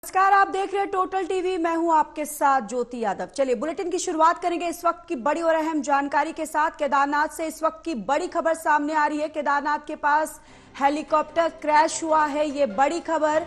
नमस्कार, आप देख रहे हैं टोटल टीवी। मैं हूं आपके साथ ज्योति यादव। चलिए बुलेटिन की शुरुआत करेंगे इस वक्त की बड़ी और अहम जानकारी के साथ। केदारनाथ से इस वक्त की बड़ी खबर सामने आ रही है। केदारनाथ के पास हेलीकॉप्टर क्रैश हुआ है, ये बड़ी खबर।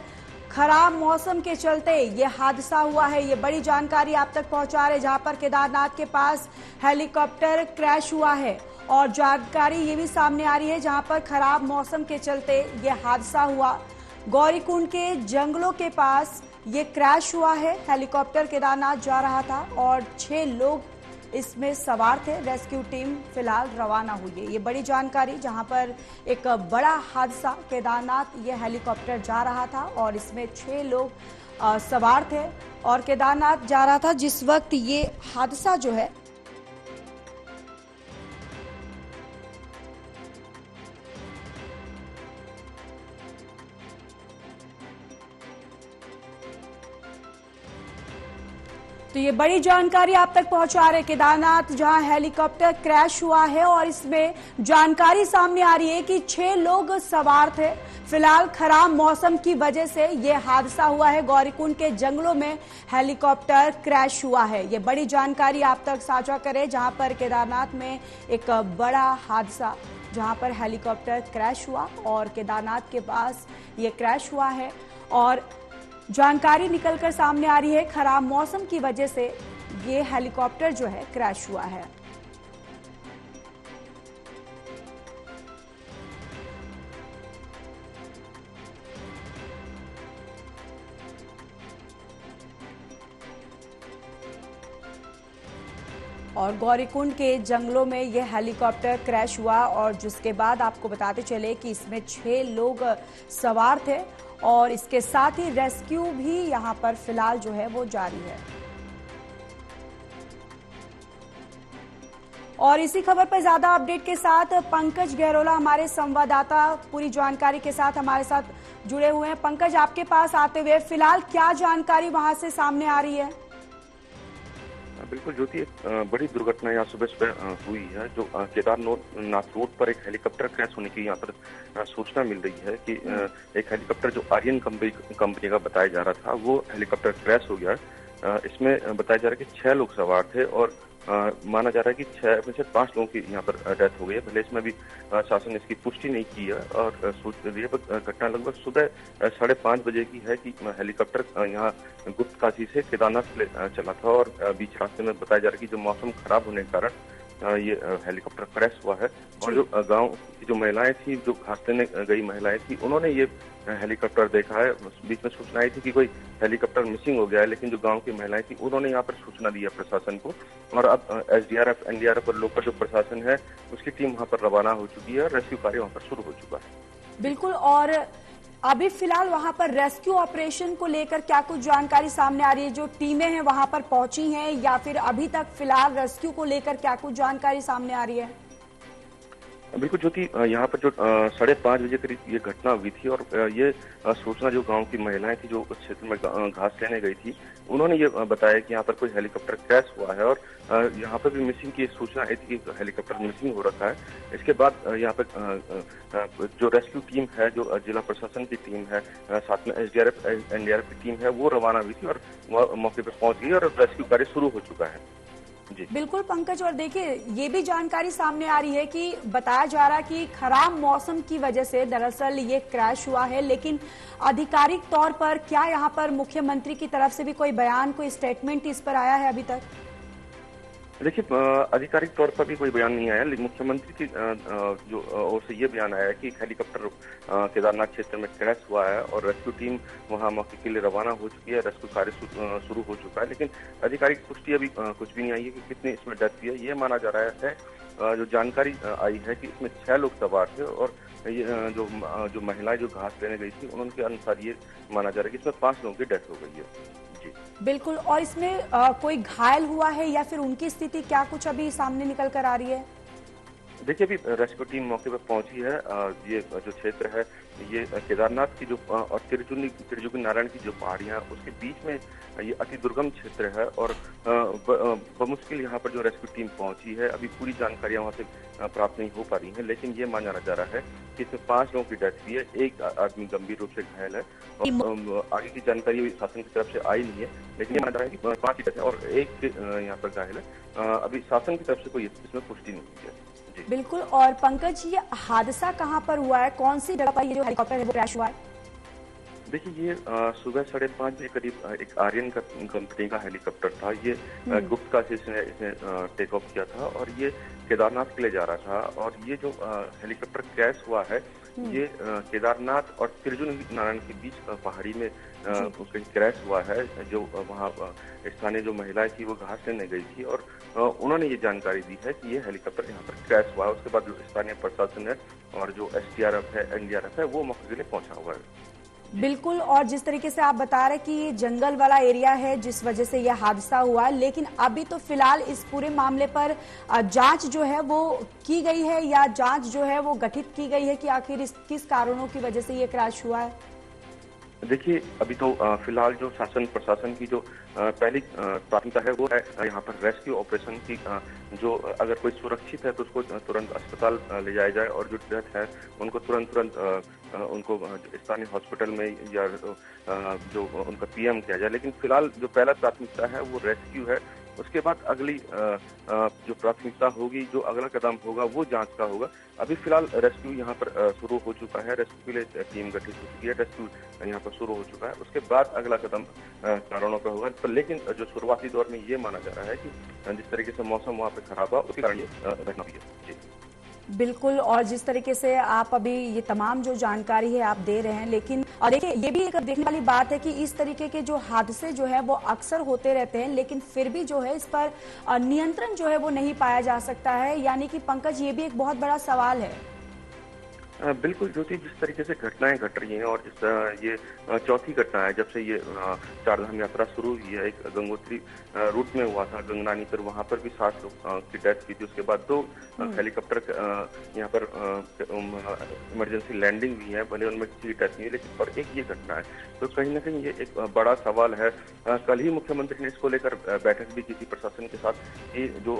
खराब मौसम के चलते ये हादसा हुआ है, ये बड़ी जानकारी आप तक पहुंचा रहे, जहां पर केदारनाथ के पास हेलीकॉप्टर क्रैश हुआ है। और जानकारी ये भी सामने आ रही है जहां पर खराब मौसम के चलते ये हादसा हुआ। गौरीकुंड के जंगलों के पास ये क्रैश हुआ है। हेलीकॉप्टर केदारनाथ जा रहा था और 6 लोग इसमें सवार थे। रेस्क्यू टीम फिलहाल रवाना हुई है। ये बड़ी जानकारी, जहां पर एक बड़ा हादसा, केदारनाथ ये हेलीकॉप्टर जा रहा था और इसमें 6 लोग सवार थे और केदारनाथ जा रहा था जिस वक्त ये हादसा जो है तो ये बड़ी जानकारी आप तक पहुंचा रहे। केदारनाथ जहां हेलीकॉप्टर क्रैश हुआ है और इसमें जानकारी सामने आ रही है कि 6 लोग सवार थे। फिलहाल खराब मौसम की वजह से ये हादसा हुआ है। गौरीकुंड के जंगलों में हेलीकॉप्टर क्रैश हुआ है। ये बड़ी जानकारी आप तक साझा करें, जहां पर केदारनाथ में एक बड़ा हादसा, जहां पर हेलीकॉप्टर क्रैश हुआ और केदारनाथ के पास ये क्रैश हुआ है। और जानकारी निकलकर सामने आ रही है, खराब मौसम की वजह से ये हेलीकॉप्टर जो है क्रैश हुआ है। और गौरीकुंड के जंगलों में यह हेलीकॉप्टर क्रैश हुआ और जिसके बाद आपको बताते चले कि इसमें 6 लोग सवार थे और इसके साथ ही रेस्क्यू भी यहां पर फिलहाल जो है वो जारी है। और इसी खबर पर ज्यादा अपडेट के साथ पंकज गहरोला हमारे संवाददाता पूरी जानकारी के साथ हमारे साथ जुड़े हुए हैं। पंकज, आपके पास आते हुए फिलहाल क्या जानकारी वहां से सामने आ रही है? बिल्कुल ज्योति, एक बड़ी दुर्घटना यहाँ सुबह सुबह हुई है। जो केदारनाथ रोड पर एक हेलीकॉप्टर क्रैश होने की यहाँ पर सूचना मिल रही है कि एक हेलीकॉप्टर जो आर्यन कंपनी का बताया जा रहा था, वो हेलीकॉप्टर क्रैश हो गया। इसमें बताया जा रहा है कि 6 लोग सवार थे और माना जा रहा है कि 6 में से 5 लोगों की यहाँ पर डेथ हो गई है। भले इसमें भी शासन ने इसकी पुष्टि नहीं की है। और घटना लगभग सुबह 5:30 बजे की है कि हेलीकॉप्टर यहाँ गुप्तकाशी से केदारनाथ चला था और बीच रास्ते में बताया जा रहा है कि जो मौसम खराब होने के कारण ये हेलीकॉप्टर क्रैश हुआ है। और जो गांव की जो महिलाएं थी, जो घास लेने गई महिलाएं थी, उन्होंने ये हेलीकॉप्टर देखा है। बीच में सूचना आई थी कि कोई हेलीकॉप्टर मिसिंग हो गया है, लेकिन जो गांव की महिलाएं थी उन्होंने यहाँ पर सूचना दी है प्रशासन को। और अब एसडीआरएफ, एनडीआरएफ और लोकल जो प्रशासन है उसकी टीम वहाँ पर रवाना हो चुकी है और रेस्क्यू कार्य वहाँ पर शुरू हो चुका है। बिल्कुल। और अभी फिलहाल वहां पर रेस्क्यू ऑपरेशन को लेकर क्या कुछ जानकारी सामने आ रही है? जो टीमें हैं वहां पर पहुंची हैं या फिर अभी तक फिलहाल रेस्क्यू को लेकर क्या कुछ जानकारी सामने आ रही है? बिल्कुल ज्योति, यहाँ पर जो 5:30 बजे करीब ये घटना हुई थी और ये सूचना जो गांव की महिलाएं थी जो उस क्षेत्र में घास लेने गई थी, उन्होंने ये बताया कि यहाँ पर कोई हेलीकॉप्टर क्रैश हुआ है और यहाँ पर भी मिसिंग की सूचना आई थी कि हेलीकॉप्टर मिसिंग हो रखा है। इसके बाद यहाँ पर जो रेस्क्यू टीम है, जो जिला प्रशासन की टीम है, साथ में एसडीआरएफ, एनडीआरएफ की टीम है, वो रवाना हुई थी और मौके पर पहुंच गई और रेस्क्यू कार्य शुरू हो चुका है। जी बिल्कुल पंकज, और देखिए ये भी जानकारी सामने आ रही है कि बताया जा रहा है कि खराब मौसम की वजह से दरअसल ये क्रैश हुआ है। लेकिन आधिकारिक तौर पर क्या यहाँ पर मुख्यमंत्री की तरफ से भी कोई बयान, कोई स्टेटमेंट इस पर आया है अभी तक? देखिए, आधिकारिक तौर पर भी कोई बयान नहीं आया, लेकिन मुख्यमंत्री की जो ओर से ये बयान आया है कि हेलीकॉप्टर केदारनाथ क्षेत्र में क्रैश हुआ है और रेस्क्यू टीम वहां मौके के लिए रवाना हो चुकी है। रेस्क्यू कार्य शुरू हो चुका है, लेकिन आधिकारिक पुष्टि अभी कुछ भी नहीं आई है कि कितने इसमें डेथ हुई है। ये माना जा रहा है, जो जानकारी आई है कि इसमें 6 लोग सवार थे और ये जो महिलाएं जो घास लेने गई थी, उनके अनुसार ये माना जा रहा है कि इसमें 5 लोगों की डेथ हो गई है। बिल्कुल। और इसमें कोई घायल हुआ है या फिर उनकी स्थिति क्या कुछ अभी सामने निकल कर आ रही है? देखिए, अभी रेस्क्यू टीम मौके पर पहुंची है। ये जो क्षेत्र है ये केदारनाथ की जो और त्रिजुगी नारायण की जो पहाड़ियाँ उसके बीच में ये अति दुर्गम क्षेत्र है और बमुश्किल यहाँ पर जो रेस्क्यू टीम पहुंची है। अभी पूरी जानकारियां वहाँ से प्राप्त नहीं हो पा रही हैं, लेकिन ये माना जा रहा है कि इसमें 5 लोगों की डेथ हुई है, एक आदमी गंभीर रूप से घायल है और आगे की जानकारी शासन की तरफ से आई नहीं है, लेकिन ये माना जा रहा है कि 5 की डेथ है और एक यहाँ पर घायल है। अभी शासन की तरफ से कोई इसमें पुष्टि नहीं हुई है। बिल्कुल। और पंकज, ये हादसा कहां पर हुआ है, कौन सी जगह पर ये जो हेलीकॉप्टर है वो क्रैश हुआ है? देखिए, ये सुबह 5:30 बजे करीब एक आर्यन कंपनी का हेलीकॉप्टर था। ये गुप्तका से इसने टेक ऑफ किया था और ये केदारनाथ के लिए जा रहा था। और ये जो हेलीकॉप्टर क्रैश हुआ है ये केदारनाथ और त्रिजुगी नारायण के बीच पहाड़ी में कहीं क्रैश हुआ है। जो वहाँ स्थानीय जो महिलाएं थी वो घास लेने गई थी और उन्होंने ये जानकारी दी है कि ये हेलीकॉप्टर यहाँ पर क्रैश हुआ है। उसके बाद जो स्थानीय प्रशासन है और जो SDRF है, NDRF है, वो मौके के लिए पहुंचा हुआ है। बिल्कुल। और जिस तरीके से आप बता रहे कि ये जंगल वाला एरिया है जिस वजह से यह हादसा हुआ, लेकिन अभी तो फिलहाल इस पूरे मामले पर जांच जो है वो की गई है या जांच जो है वो गठित की गई है कि आखिर इस किस कारणों की वजह से ये क्रैश हुआ है? देखिए, अभी तो फिलहाल जो शासन प्रशासन की जो पहली प्राथमिकता है वो है यहाँ पर रेस्क्यू ऑपरेशन की। जो अगर कोई सुरक्षित है तो उसको तुरंत अस्पताल ले जाया जाए और जो डेथ है उनको तुरंत उनको स्थानीय हॉस्पिटल में या जो उनका PM किया जाए। लेकिन फिलहाल जो पहला प्राथमिकता है वो रेस्क्यू है। उसके बाद अगली जो प्राथमिकता होगी, जो अगला कदम होगा वो जांच का होगा। अभी फिलहाल रेस्क्यू यहाँ पर शुरू हो चुका है, रेस्क्यू के लिए टीम गठित हो चुकी है, रेस्क्यू यहाँ पर शुरू हो चुका है। उसके बाद अगला कदम कारणों का होगा। पर लेकिन जो शुरुआती दौर में ये माना जा रहा है कि जिस तरीके से मौसम वहाँ पे खराब हुआ उसके कारण ये घटना हुई है। जी बिल्कुल। और जिस तरीके से आप अभी ये तमाम जो जानकारी है आप दे रहे हैं, लेकिन और देखिए ये भी एक देखने वाली बात है कि इस तरीके के जो हादसे जो है वो अक्सर होते रहते हैं, लेकिन फिर भी जो है इस पर नियंत्रण जो है वो नहीं पाया जा सकता है। यानी कि पंकज, ये भी एक बहुत बड़ा सवाल है। बिल्कुल ज्योति, जिस तरीके से घटनाएं घट रही हैं और ये चौथी घटना है जब से ये चारधाम यात्रा शुरू हुई है। एक गंगोत्री रूट में हुआ था गंगनानी पर, वहां पर भी 7 लोग की डेथ हुई थी। उसके बाद 2 हेलीकॉप्टर यहाँ पर इमरजेंसी लैंडिंग हुई है, भले उनमें किसी की डेथ नहीं है, लेकिन और एक ये घटना है। तो कहीं ना कहीं ये एक बड़ा सवाल है। कल ही मुख्यमंत्री ने इसको लेकर बैठक भी की थी प्रशासन के साथ। ये जो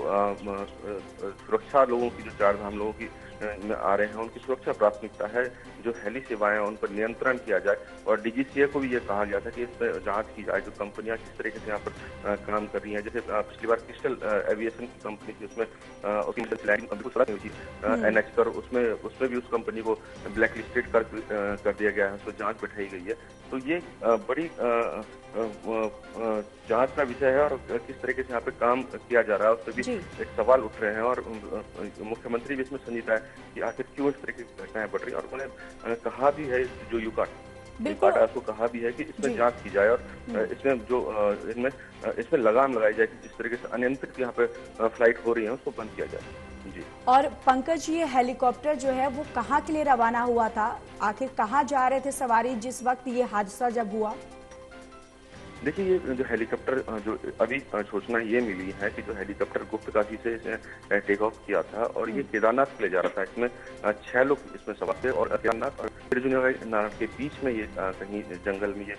सुरक्षा लोगों की, जो चारधाम लोगों की आ रहे हैं उनकी सुरक्षा प्राथमिकता है। जो हेली सेवाएं उन पर नियंत्रण किया जाए और DGCA को भी ये कहा गया था कि इस पर जांच की जाए, जो कंपनियां किस तरीके से यहाँ पर काम कर रही हैं। जैसे पिछली बार क्रिस्टल एविएशन की कंपनी थी, उसमें लैंडिंग कंपनी को सलाह हुई थी NH पर, उसमें भी उस कंपनी को ब्लैक लिस्टेड कर दिया गया है, उसको जांच बैठाई गई है। तो ये बड़ी जांच का विषय है और किस तरीके से यहाँ पे काम किया जा रहा है उस पर भी एक सवाल उठ रहे हैं। और मुख्यमंत्री भी इसमें संजीदा है कि आखिर क्यों इस तरह की घटनाएं बढ़ रही है। और उन्होंने कहा भी है, जो यूकाट को कहा भी है कि इसमें जांच की जाए और इसमें जो इसमें लगाम लगाई जाए कि जिस तरीके से अनियंत्रित यहाँ पे फ्लाइट हो रही है उसको बंद किया जाए। जी। और पंकज, ये हेलीकॉप्टर जो है वो कहाँ के लिए रवाना हुआ था? आखिर कहाँ जा रहे थे सवारी जिस वक्त ये हादसा जब हुआ? देखिए, ये जो हेलीकॉप्टर जो अभी सूचना ये मिली है कि जो हेलीकॉप्टर गुप्तकाशी से इसने टेक ऑफ किया था और ये केदारनाथ के लिए जा रहा था। इसमें 6 लोग इसमें सवार थे और केदारनाथ और त्रिजुगी नारायण के बीच में ये कहीं जंगल में ये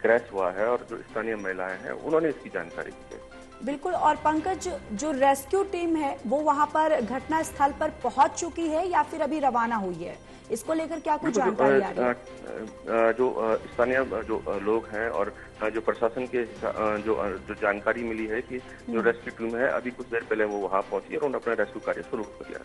क्रैश हुआ है और जो स्थानीय महिलाएं हैं उन्होंने इसकी जानकारी दी है। बिल्कुल। और पंकज, जो रेस्क्यू टीम है वो वहां पर घटना स्थल पर पहुंच चुकी है या फिर अभी रवाना हुई है? इसको लेकर क्या कुछ जानकारी आ रही है? जो स्थानीय जो लोग हैं और जो प्रशासन के जो जानकारी मिली है कि जो रेस्क्यू टीम है अभी कुछ देर पहले वो वहां पहुंची और उन्होंने अपना रेस्क्यू कार्य शुरू कर दिया।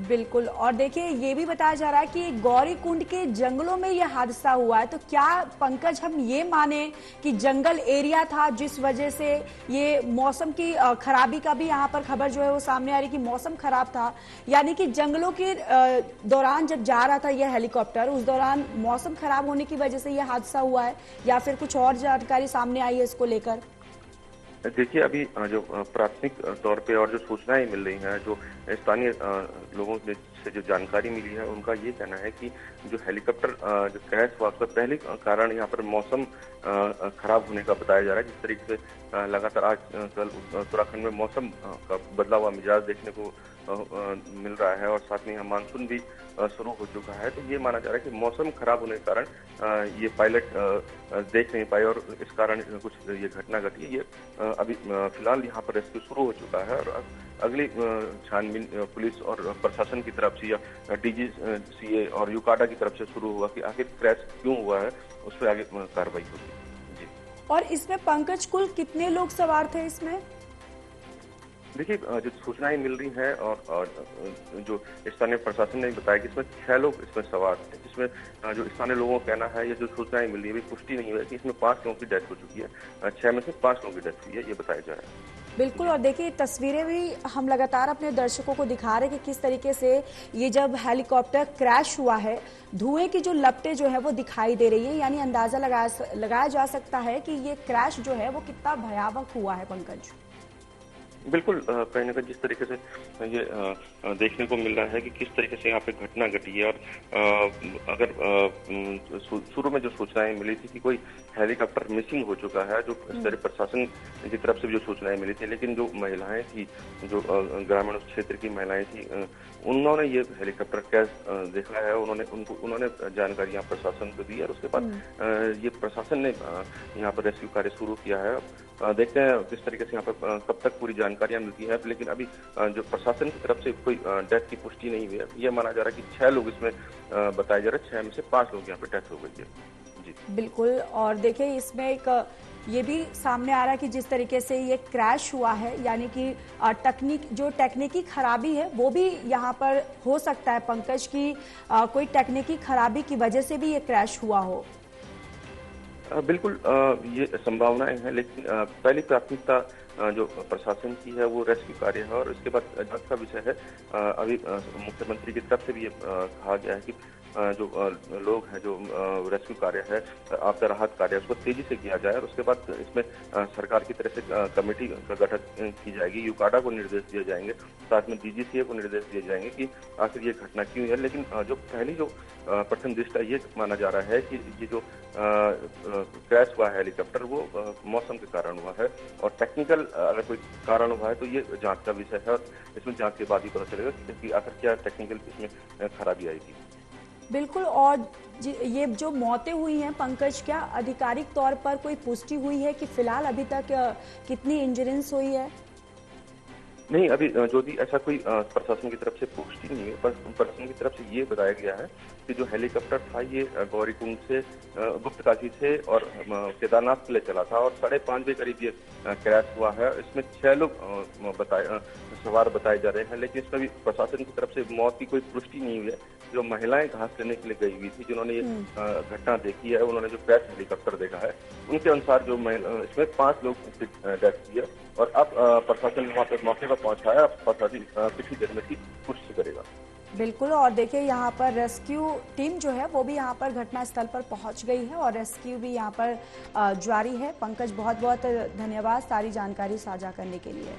बिल्कुल। और देखिए ये भी बताया जा रहा है कि गौरीकुंड के जंगलों में यह हादसा हुआ है। तो क्या पंकज हम ये माने कि जंगल एरिया था जिस वजह से ये मौसम की खराबी का भी यहाँ पर खबर जो है वो सामने आ रही कि मौसम खराब था, यानी कि जंगलों के दौरान जब जा रहा था यह हेलीकॉप्टर उस दौरान मौसम खराब होने की वजह से यह हादसा हुआ है या फिर कुछ और जानकारी सामने आई है इसको लेकर? देखिए, अभी जो प्राथमिक तौर पे और जो सूचनाएं मिल रही हैं, जो स्थानीय लोगों ने से जो जानकारी मिली है उनका ये कहना है कि जो हेलीकॉप्टर जो क्रैश हुआ उसका पहले कारण यहाँ पर मौसम खराब होने का बताया जा रहा है। जिस तरीके से लगातार आज कल उत्तराखंड में मौसम का बदला हुआ मिजाज देखने को मिल रहा है और साथ में यहाँ मानसून भी शुरू हो चुका है, तो ये माना जा रहा है कि मौसम खराब होने के कारण ये पायलट देख नहीं पाए और इस कारण कुछ ये घटना घटी है। ये अभी फिलहाल यहाँ पर रेस्क्यू शुरू हो चुका है और अगली छानबीन पुलिस और प्रशासन की तरफ से या डीजीसीए और यूकाडा की तरफ से शुरू हुआ कि आखिर क्रैश क्यों हुआ है, उस पर आगे कार्रवाई होगी। जी। और इसमें पंकज कुल कितने लोग सवार थे इसमें? देखिए, जो सूचनाएं मिल रही हैं और जो स्थानीय प्रशासन ने बताया कि इसमें 6 लोग इसमें सवार थे, जिसमें जो स्थानीय लोगों का कहना है, ये जो सूचनाएं मिल रही है पुष्टि नहीं हुई है कि इसमें 5 लोगों की डेथ हो चुकी है। 6 में से 5 लोगों की डेथ हुई है, ये बताया जा रहा है। बिल्कुल। और देखिए तस्वीरें भी हम लगातार अपने दर्शकों को दिखा रहे हैं कि किस तरीके से ये जब हेलीकॉप्टर क्रैश हुआ है, धुएं की जो लपटें जो है वो दिखाई दे रही है, यानी अंदाजा लगाया जा सकता है कि ये क्रैश जो है वो कितना भयावह हुआ है। पंकज, बिल्कुल, कहीं ना कहीं जिस तरीके से ये देखने को मिल रहा है कि किस तरीके से यहाँ पे घटना घटी है और अगर शुरू में जो सूचनाएं मिली थी कि कोई हेलीकॉप्टर मिसिंग हो चुका है, जो शहरी प्रशासन की तरफ से भी जो सूचनाएं मिली थी, लेकिन जो महिलाएं थी, जो ग्रामीण क्षेत्र की महिलाएं थी, उन्होंने ये हेलीकॉप्टर क्रैश देखा है, उन्होंने जानकारी यहाँ प्रशासन को दी और उसके बाद ये प्रशासन ने यहाँ पर रेस्क्यू कार्य शुरू किया है। देखते हैं किस तरीके से यहाँ पर कब तक पूरी जानकारियां मिलती है, लेकिन अभी जो प्रशासन की तरफ से कोई डेथ की पुष्टि नहीं हुई है। यह माना जा रहा है कि 6 लोग इसमें बताए जा रहे हैं, 6 में से 5 लोग यहाँ पे डेथ हो गई है। जी बिल्कुल। और देखिए इसमें एक ये भी सामने आ रहा है कि जिस तरीके से ये क्रैश हुआ है, यानी कि टेक्निकी खराबी है वो भी यहाँ पर हो सकता है पंकज की कोई टेक्निकी खराबी की वजह से भी ये क्रैश हुआ हो। बिल्कुल, ये संभावनाएं हैं, लेकिन पहली प्राथमिकता जो प्रशासन की है वो रेस्क्यू कार्य है और इसके बाद जांच का विषय है। अभी मुख्यमंत्री की तरफ से भी ये कहा गया है कि जो लोग हैं, जो रेस्क्यू कार्य है, आपदा राहत कार्य है, उसको तेजी से किया जाए और उसके बाद इसमें सरकार की तरफ से कमेटी का गठन की जाएगी। यूकाडा को निर्देश दिए जाएंगे, साथ में डीजीसीए को निर्देश दिए जाएंगे कि आखिर ये घटना क्यों है। लेकिन जो पहली जो प्रथम दृष्टा ये माना जा रहा है कि ये जो क्रैश हुआ है हेलीकॉप्टर, वो मौसम के कारण हुआ है और टेक्निकल अगर कोई कारण हुआ है तो ये जांच का विषय है और इसमें जांच के बाद ही पता चलेगा कि आखिर क्या टेक्निकल इसमें खराबी आएगी। बिल्कुल। और ये जो मौतें हुई हैं पंकज, क्या आधिकारिक तौर पर कोई पुष्टि हुई है कि फिलहाल अभी तक कितनी इंजरेंस हुई है? नहीं, अभी जो भी ऐसा कोई प्रशासन की तरफ से पुष्टि नहीं है, पर प्रशासन की तरफ से ये बताया गया है कि जो हेलीकॉप्टर था ये गौरीकुंड से गुप्तकाशी से और केदारनाथ के लिए चला था और 5:30 बजे करीब ये क्रैश हुआ है। इसमें 6 लोग सवार बताए जा रहे हैं, लेकिन इसमें भी प्रशासन की तरफ से मौत की कोई पुष्टि नहीं हुई है। जो महिलाएं घास लेने के लिए गई हुई थी, जिन्होंने ये घटना देखी है, उन्होंने जो क्रैश हेलीकॉप्टर देखा है, उनके अनुसार जो इसमें 5 लोग की डेथ हुई है और अब प्रशासन वहाँ पे मौके पर पहुंचा है। प्रशासन पिछली देर में की पुष्टि करेगा। बिल्कुल। और देखिए यहाँ पर रेस्क्यू टीम जो है वो भी यहाँ पर घटनास्थल पर पहुंच गई है और रेस्क्यू भी यहाँ पर जारी है। पंकज, बहुत बहुत धन्यवाद सारी जानकारी साझा करने के लिए।